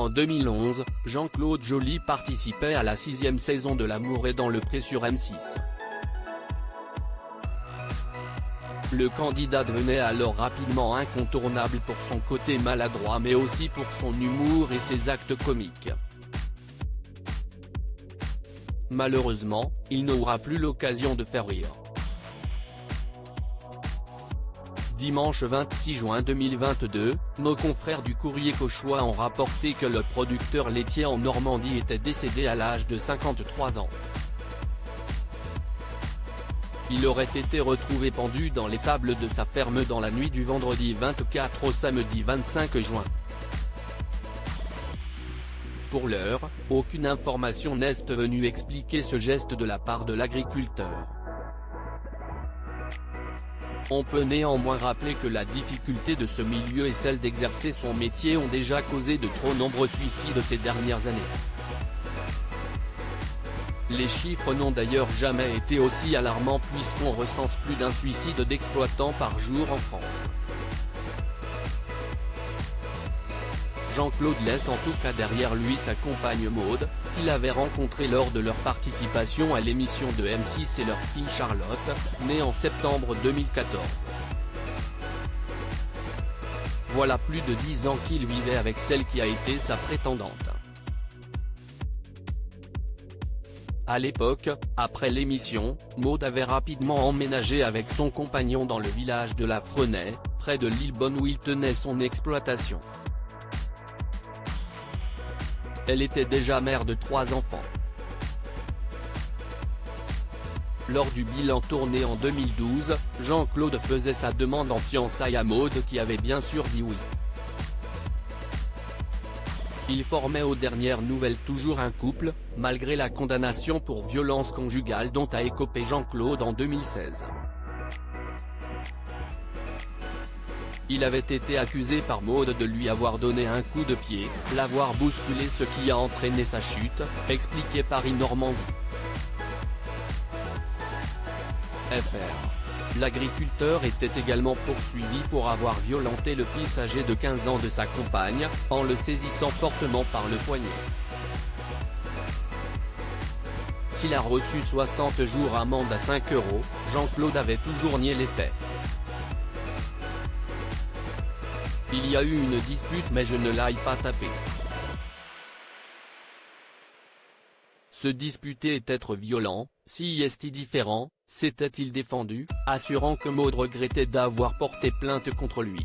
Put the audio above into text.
En 2011, Jean-Claude Joly participait à la 6e saison de L'amour est dans le pré sur M6. Le candidat devenait alors rapidement incontournable pour son côté maladroit mais aussi pour son humour et ses actes comiques. Malheureusement, il n'aura plus l'occasion de faire rire. Dimanche 26 juin 2022, nos confrères du Courrier Cauchois ont rapporté que le producteur laitier en Normandie était décédé à l'âge de 53 ans. Il aurait été retrouvé pendu dans l'étable de sa ferme dans la nuit du vendredi 24 au samedi 25 juin. Pour l'heure, aucune information n'est venue expliquer ce geste de la part de l'agriculteur. On peut néanmoins rappeler que la difficulté de ce milieu et celle d'exercer son métier ont déjà causé de trop nombreux suicides ces dernières années. Les chiffres n'ont d'ailleurs jamais été aussi alarmants puisqu'on recense plus d'un suicide d'exploitant par jour en France. Jean-Claude laisse en tout cas derrière lui sa compagne Maude, qu'il avait rencontrée lors de leur participation à l'émission de M6 et leur fille Charlotte, née en septembre 2014. Voilà plus de 10 ans qu'il vivait avec celle qui a été sa prétendante. À l'époque, après l'émission, Maude avait rapidement emménagé avec son compagnon dans le village de La Frenais, près de Lillebonne où il tenait son exploitation. Elle était déjà mère de 3 enfants. Lors du bilan tourné en 2012, Jean-Claude faisait sa demande en fiançailles à Maude qui avait bien sûr dit oui. Ils formaient aux dernières nouvelles toujours un couple, malgré la condamnation pour violence conjugale dont a écopé Jean-Claude en 2016. Il avait été accusé par Maude de lui avoir donné un coup de pied, l'avoir bousculé ce qui a entraîné sa chute, expliquait Paris Normandie. FR. L'agriculteur était également poursuivi pour avoir violenté le fils âgé de 15 ans de sa compagne, en le saisissant fortement par le poignet. S'il a reçu 60 jours amende à 5 €, Jean-Claude avait toujours nié les faits. Il y a eu une dispute mais je ne l'aille pas taper. Se disputer est être violent, si est différent, s'était-il défendu, assurant que Maude regrettait d'avoir porté plainte contre lui.